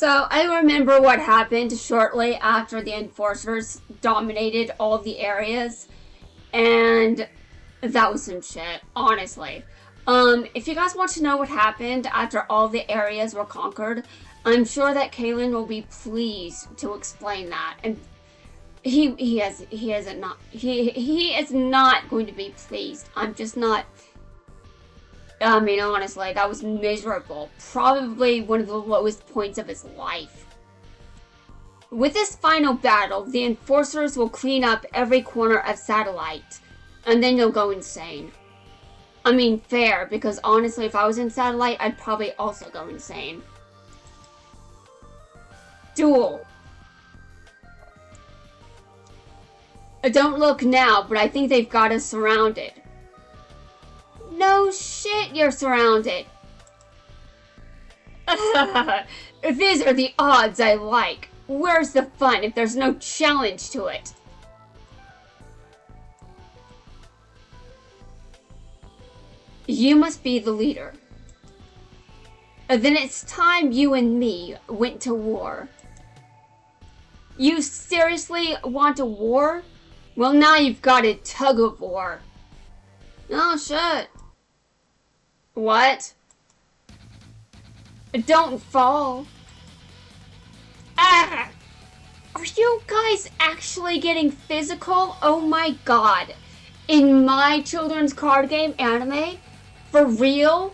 So I remember what happened shortly after the enforcers dominated all the areas, and that was some shit, honestly. If you guys want to know what happened after all the areas were conquered, I'm sure that Kaylin will be pleased to explain that. And he is not going to be pleased. I'm just not. I mean, honestly, that was miserable. Probably one of the lowest points of his life. With this final battle, the enforcers will clean up every corner of Satellite, and then you'll go insane. I mean, fair, because honestly, if I was in Satellite, I'd probably also go insane. Duel. Don't look now, but I think they've got us surrounded. No shit, you're surrounded. These are the odds I like. Where's the fun if there's no challenge to it? You must be the leader. Then it's time you and me went to war. You seriously want a war? Well, now you've got a tug of war. Oh, shit. What? Don't fall. Ah! Are you guys actually getting physical? Oh my god. In my children's card game anime? For real?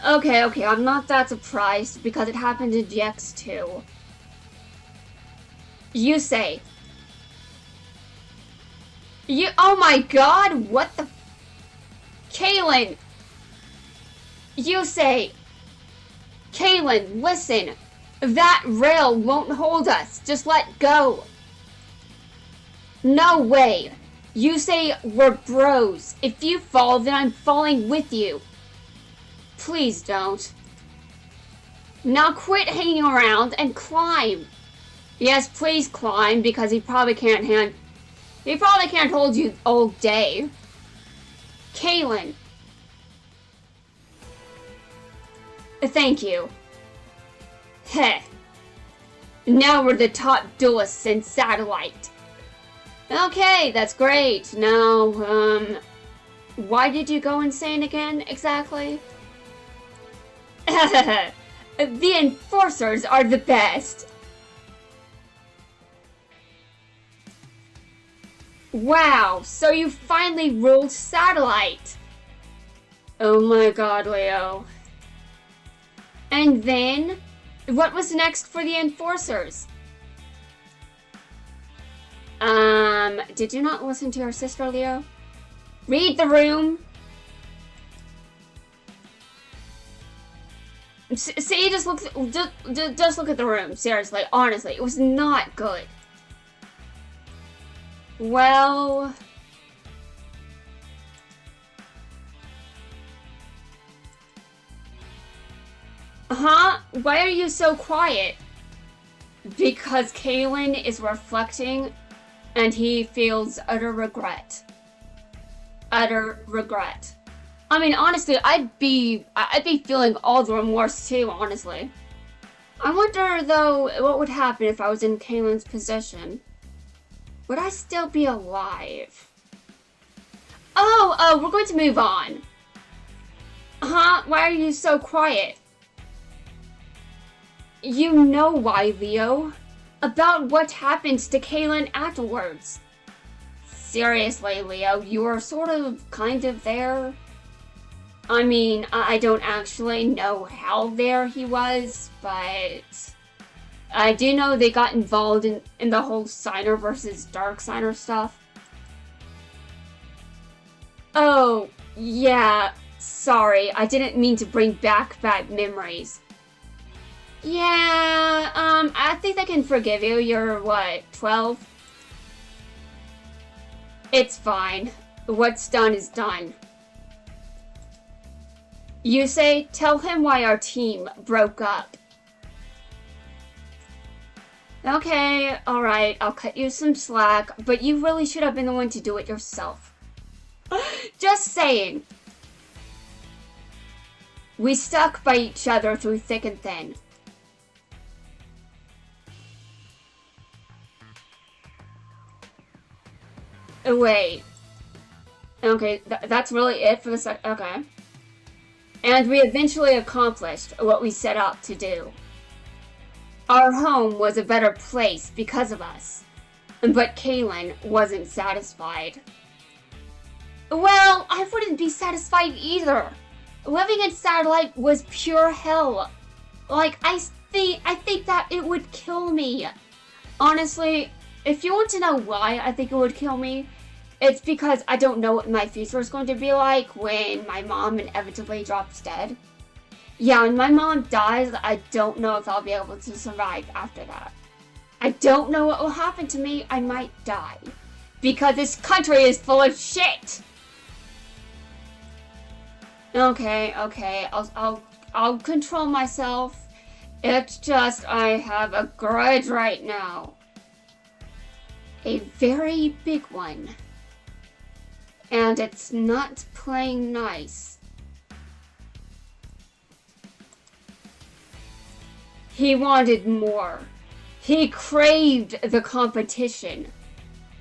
Okay, I'm not that surprised because it happened in GX too. You say. Oh my god, what the? Kaylin! You say. Kaylin, listen. That rail won't hold us. Just let go. No way. You say we're bros. If you fall, then I'm falling with you. Please don't. Now quit hanging around and climb. Yes, please climb, because he probably can't hold you all day. Kaylin. Thank you. Heh. Now we're the top duelists in Satellite. Okay, that's great. Now, why did you go insane again, exactly? The enforcers are the best. Wow, so you finally ruled Satellite. Oh my god, Leo. And then, what was next for the enforcers? Did you not listen to your sister, Leo? Read the room. See, just look at the room. Seriously, honestly, it was not good. Well, why are you so quiet? Because Kaylin is reflecting, and he feels utter regret. Utter regret. I mean, honestly, I'd be feeling all the remorse too, honestly. I wonder, though, what would happen if I was in Kaylin's position. Would I still be alive? Oh, we're going to move on. Why are you so quiet? You know why, Leo. About what happened to Kaylin afterwards. Seriously, Leo, you were kind of there. I mean, I don't actually know how there he was, but I do know they got involved in the whole Signer versus Dark Signer stuff. Oh, yeah, sorry, I didn't mean to bring back bad memories. Yeah, I think I can forgive you. You're, what, 12? It's fine. What's done is done. You say, tell him why our team broke up. Okay, alright, I'll cut you some slack, but you really should have been the one to do it yourself. Just saying. We stuck by each other through thick and thin. Wait. Okay, that's really it for the okay. And we eventually accomplished what we set out to do. Our home was a better place because of us. But Kaylin wasn't satisfied. Well, I wouldn't be satisfied either. Living in Satellite was pure hell. Like, I think that it would kill me. Honestly, if you want to know why I think it would kill me, it's because I don't know what my future is going to be like when my mom inevitably drops dead. Yeah, when my mom dies, I don't know if I'll be able to survive after that. I don't know what will happen to me. I might die. Because this country is full of shit! Okay, I'll control myself. It's just I have a grudge right now. A very big one. And it's not playing nice. He wanted more. He craved the competition.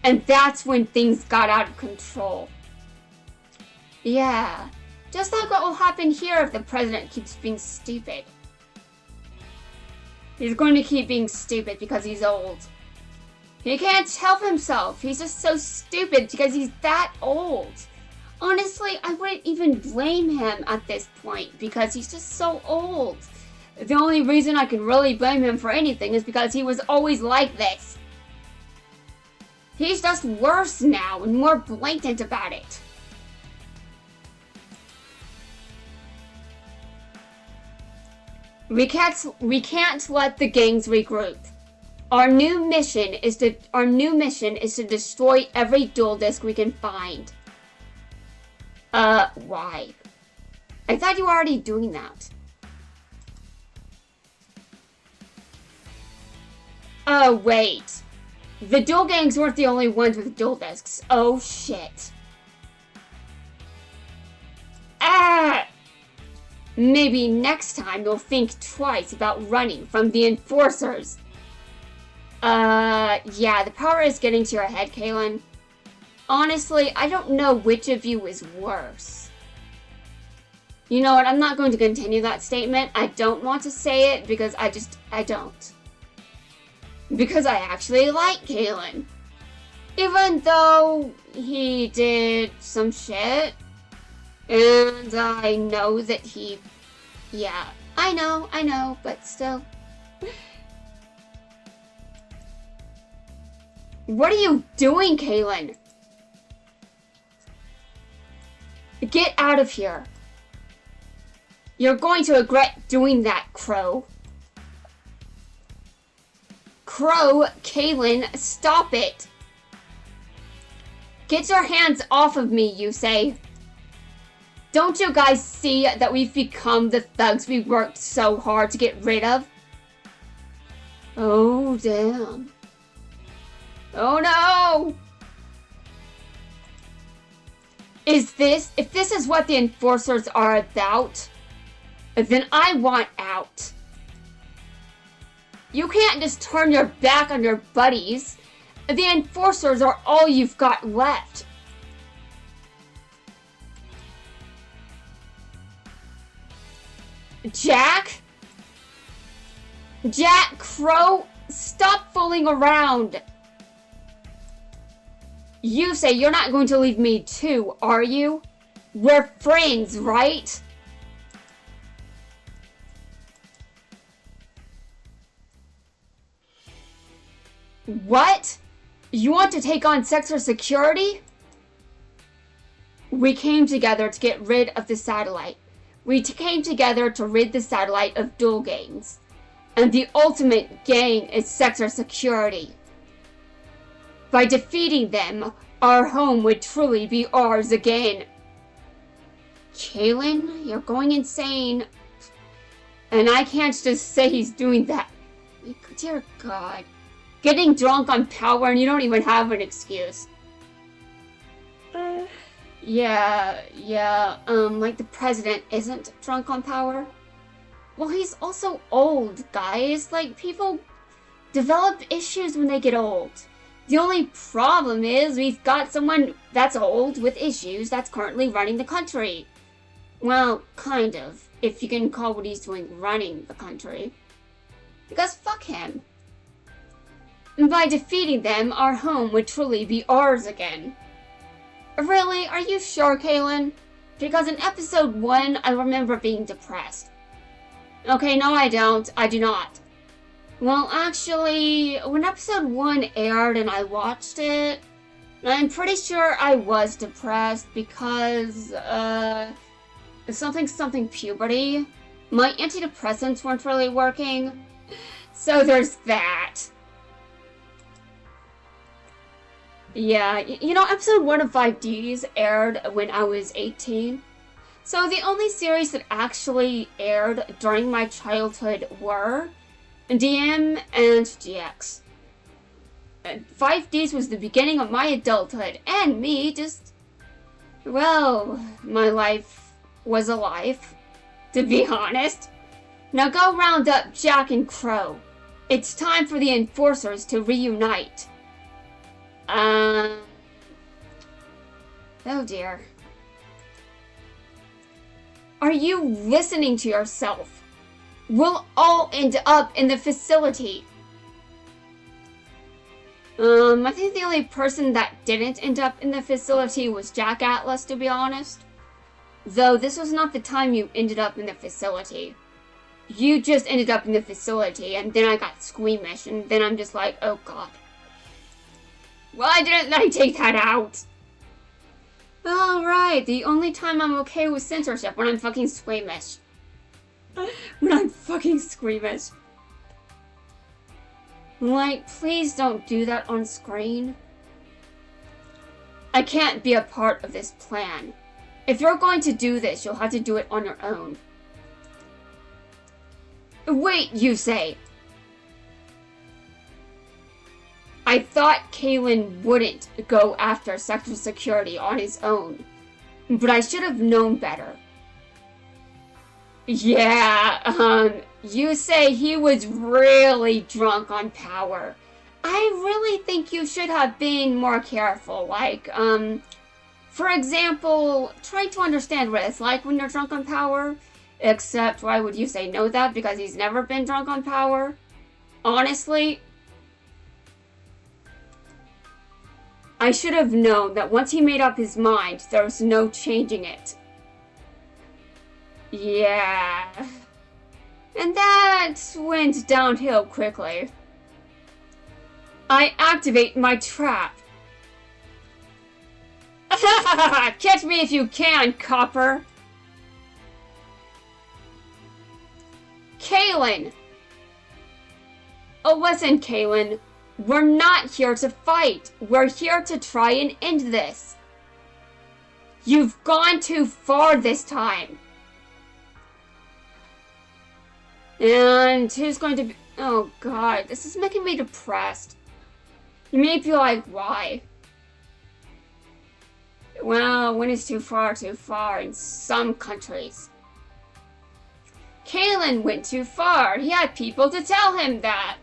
And that's when things got out of control. Yeah, just like what will happen here if the president keeps being stupid. He's going to keep being stupid because he's old. He can't help himself. He's just so stupid because he's that old. Honestly, I wouldn't even blame him at this point because he's just so old. The only reason I can really blame him for anything is because he was always like this. He's just worse now and more blatant about it. We can't let the gangs regroup. Our new mission is to destroy every dual disk we can find. Why? I thought you were already doing that. Oh, wait. The dual gangs weren't the only ones with dual disks. Oh, shit. Ah! Maybe next time you'll think twice about running from the enforcers. Yeah, the power is getting to your head, Kaylin. Honestly, I don't know which of you is worse. You know what, I'm not going to continue that statement. I don't want to say it because I don't. Because I actually like Kaylin. Even though he did some shit. And I know that he... Yeah, I know, but still. What are you doing, Kaylin? Get out of here. You're going to regret doing that, Crow. Crow, Kaylin, stop it. Get your hands off of me, you say. Don't you guys see that we've become the thugs we worked so hard to get rid of? Oh, damn. Oh, no! If this is what the enforcers are about, then I want out. You can't just turn your back on your buddies. The enforcers are all you've got left. Jack? Jack, Crow, stop fooling around. You say you're not going to leave me too, are you? We're friends, right? What? You want to take on Sector Security? We came together to get rid of the satellite. We came together to rid the satellite of dual gangs. And the ultimate gang is Sector Security. By defeating them, our home would truly be ours again. Kaylin, you're going insane. And I can't just say he's doing that. Dear God. Getting drunk on power and you don't even have an excuse. Yeah, like the president isn't drunk on power. Well, he's also old, guys. Like, people develop issues when they get old. The only problem is we've got someone that's old with issues that's currently running the country. Well, kind of, if you can call what he's doing running the country. Because fuck him. And by defeating them, our home would truly be ours again. Really? Are you sure, Kaylin? Because in episode 1, I remember being depressed. Okay, no I don't. I do not. Well, actually, when episode 1 aired and I watched it, I'm pretty sure I was depressed because, something puberty. My antidepressants weren't really working. So there's that. Yeah, you know, episode 1 of 5Ds aired when I was 18. So the only series that actually aired during my childhood were DM and GX. 5Ds was the beginning of my adulthood, and me just... Well, my life was a life, to be honest. Now go round up Jack and Crow. It's time for the Enforcers to reunite. Oh dear. Are you listening to yourself? We'll all end up in the facility. I think the only person that didn't end up in the facility was Jack Atlas, to be honest. Though this was not the time you ended up in the facility. You just ended up in the facility, and then I got squeamish, and then I'm just like, oh god. Why didn't I take that out? Alright, the only time I'm okay with censorship when I'm fucking squeamish. When I'm fucking squeamish. Like, please don't do that on screen. I can't be a part of this plan. If you're going to do this, you'll have to do it on your own. Wait, you say. I thought Kalen wouldn't go after Sector Security on his own, but I should have known better. Yeah, you say he was really drunk on power. I really think you should have been more careful, like, for example, try to understand what it's like when you're drunk on power. Except, why would you say know that? Because he's never been drunk on power? Honestly, I should have known that once he made up his mind, there was no changing it. Yeah. And that went downhill quickly. I activate my trap. Catch me if you can, copper. Kalen! Oh, listen, Kalen. We're not here to fight. We're here to try and end this. You've gone too far this time. And who's going to be... Oh, God. This is making me depressed. You may be like, why? Well, when it's too far in some countries. Kalen went too far. He had people to tell him that.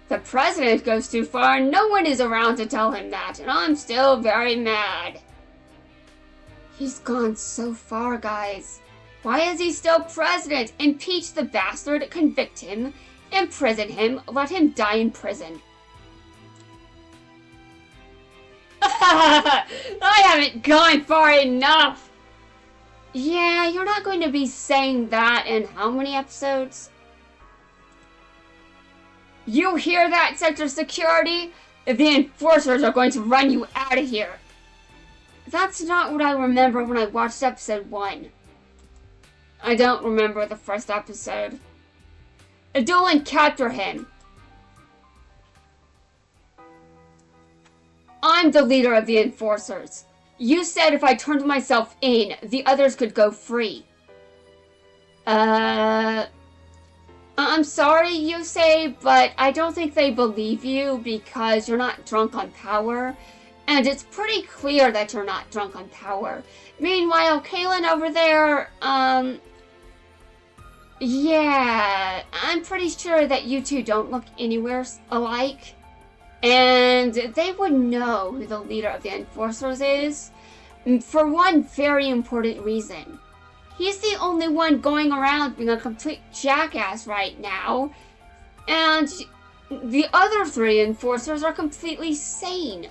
The president goes too far and no one is around to tell him that. And I'm still very mad. He's gone so far, guys. Why is he still president? Impeach the bastard, convict him, imprison him, let him die in prison. I haven't gone far enough. Yeah, you're not going to be saying that in how many episodes? You hear that, Sector Security? The Enforcers are going to run you out of here. That's not what I remember when I watched episode 1. I don't remember the first episode. Dolan, capture him. I'm the leader of the Enforcers. You said if I turned myself in, the others could go free. I'm sorry, you say, but I don't think they believe you because you're not drunk on power. And it's pretty clear that you're not drunk on power. Meanwhile, Kalen over there, yeah, I'm pretty sure that you two don't look anywhere alike. And they would know who the leader of the Enforcers is for one very important reason. He's the only one going around being a complete jackass right now, and the other 3 Enforcers are completely sane.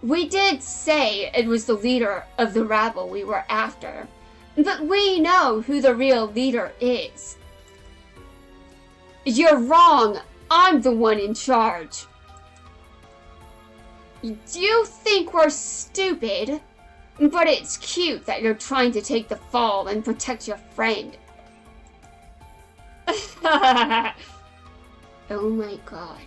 We did say it was the leader of the rabble we were after, but we know who the real leader is. You're wrong. I'm the one in charge. You think we're stupid, but it's cute that you're trying to take the fall and protect your friend. Oh my god.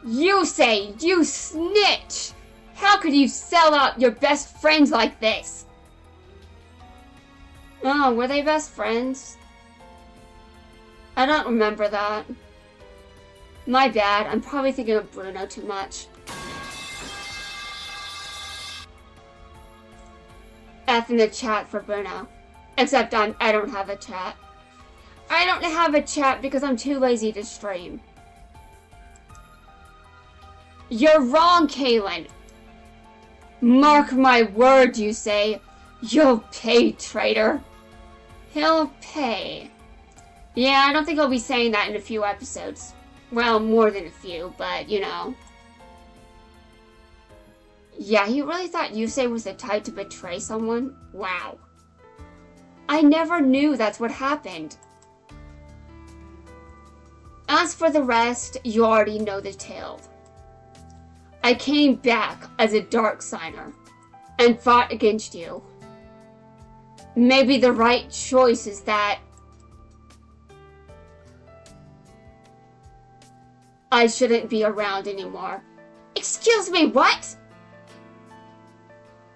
You say, you snitch! How could you sell out your best friends like this? Oh, were they best friends? I don't remember that. My bad, I'm probably thinking of Bruno too much. F in the chat for Bruno. Except I don't have a chat. I don't have a chat because I'm too lazy to stream. You're wrong, Kaylin. Mark my word, you say. You'll pay, traitor. He'll pay. Yeah, I don't think I'll be saying that in a few episodes. Well, more than a few, but you know. Yeah, he really thought Yusei was the type to betray someone? Wow. I never knew that's what happened. As for the rest, you already know the tale. I came back as a dark signer and fought against you. Maybe the right choice is that I shouldn't be around anymore. Excuse me, what?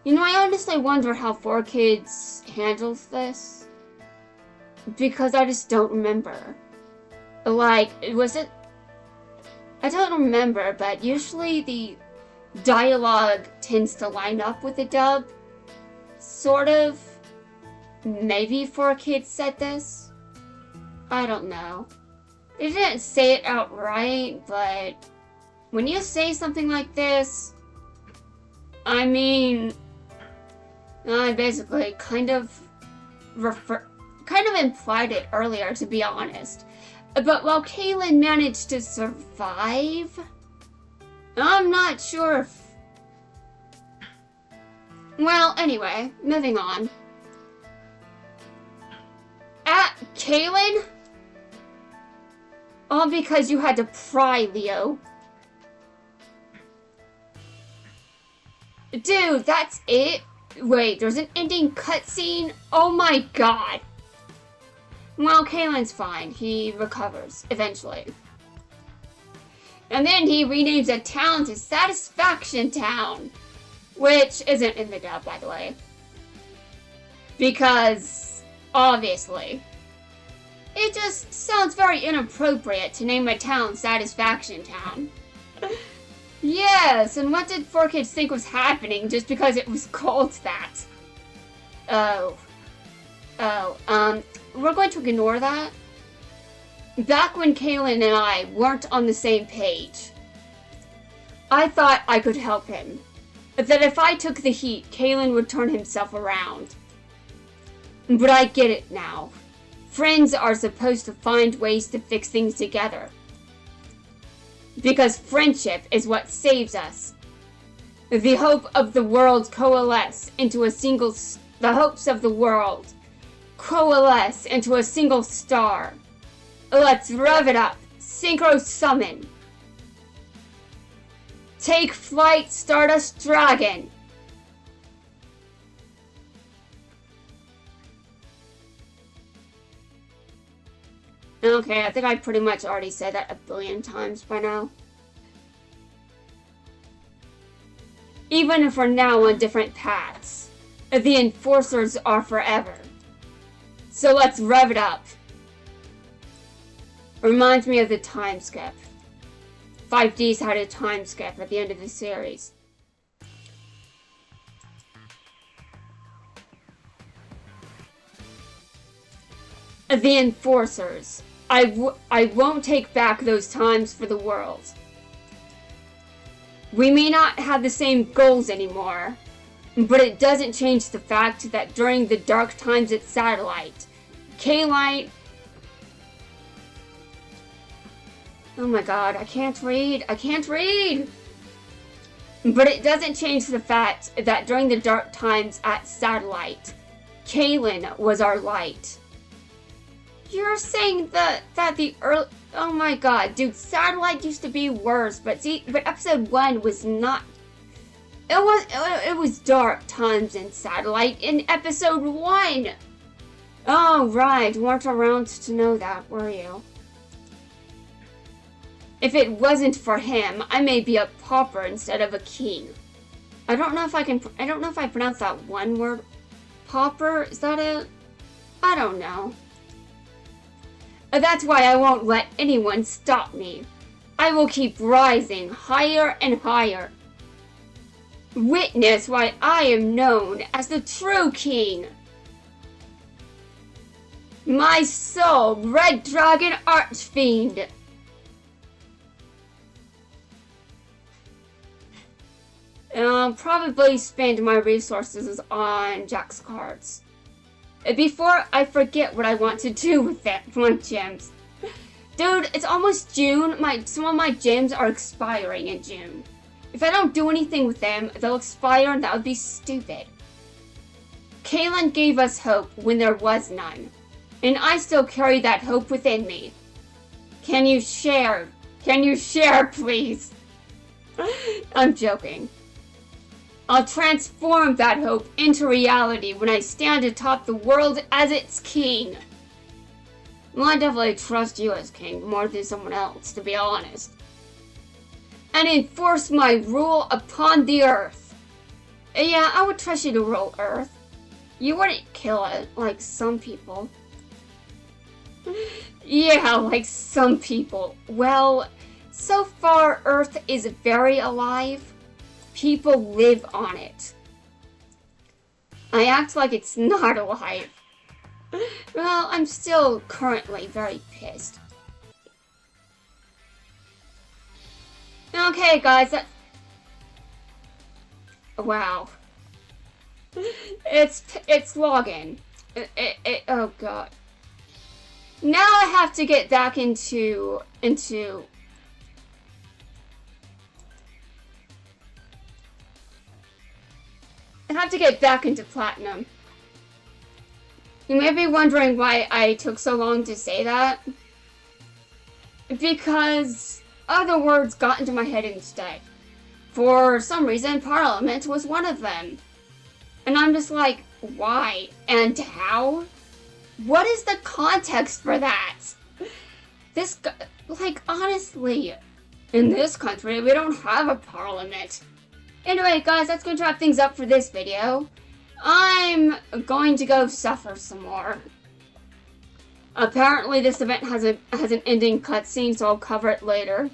You know, I honestly wonder how 4Kids handles this. Because I just don't remember. Like, was it... I don't remember, but usually the dialogue tends to line up with the dub. Sort of. Maybe 4Kids said this. I don't know. They didn't say it outright, but when you say something like this, I mean, I basically kind of implied it earlier, to be honest. But while Kaylin managed to survive, I'm not sure if... Well, anyway, moving on. Kaylin? All because you had to pry, Leo. Dude, that's it? Wait, there's an ending cutscene? Oh my god. Well, Kaylin's fine. He recovers, eventually. And then he renames a town to Satisfaction Town. Which isn't in the dub, by the way. Because, obviously. It just sounds very inappropriate to name a town Satisfaction Town. Yes, and what did 4Kids think was happening just because it was called that? We're going to ignore that. Back when Kaylin and I weren't on the same page, I thought I could help him. That if I took the heat, Kaylin would turn himself around. But I get it now. Friends are supposed to find ways to fix things together. Because friendship is what saves us. The hope of the world coalesce into a single... The hopes of the world coalesce into a single star. Let's rev it up. Synchro summon. Take flight, Stardust Dragon. Okay, I think I pretty much already said that a billion times by now. Even if we're now on different paths, the Enforcers are forever. So let's rev it up. Reminds me of the time skip. 5D's had a time skip at the end of the series. The Enforcers. I won't take back those times for the world. We may not have the same goals anymore, but it doesn't change the fact that during the dark times at Satellite, K-Light... Oh my god, I can't read! I can't read! But it doesn't change the fact that during the dark times at Satellite, Kaylin was our light. You're saying that the early... Oh my god, dude, Satellite used to be worse, but episode 1 was not... It was dark times in Satellite in episode 1! Oh, right, weren't around to know that, were you? If it wasn't for him, I may be a pauper instead of a king. I don't know if I pronounced that one word. Pauper? Is that it? I don't know. That's why I won't let anyone stop me. I will keep rising higher and higher. Witness why I am known as the true king. My soul, Red Dragon Archfiend. I'll probably spend my resources on Jack's cards. Before I forget what I want to do with my gems. Dude, it's almost June. Some of my gems are expiring in June. If I don't do anything with them, they'll expire and that would be stupid. Kaylin gave us hope when there was none. And I still carry that hope within me. Can you share? Can you share, please? I'm joking. I'll transform that hope into reality when I stand atop the world as its king. Well, I definitely trust you as king more than someone else, to be honest. And enforce my rule upon the earth. Yeah, I would trust you to rule Earth. You wouldn't kill it, like some people. Yeah, like some people. Well, so far Earth is very alive. People live on it. I act like it's not alive. Well, I'm still currently very pissed. Okay, guys, wow. It's logging. Oh god. Now I have to get back into platinum. You may be wondering why I took so long to say that. Because other words got into my head instead. For some reason, Parliament was one of them. And I'm just like, why? And how? What is the context for that? Like, honestly, in this country, we don't have a parliament. Anyway, guys, that's going to wrap things up for this video. I'm going to go suffer some more. Apparently, this event has an ending cutscene, so I'll cover it later.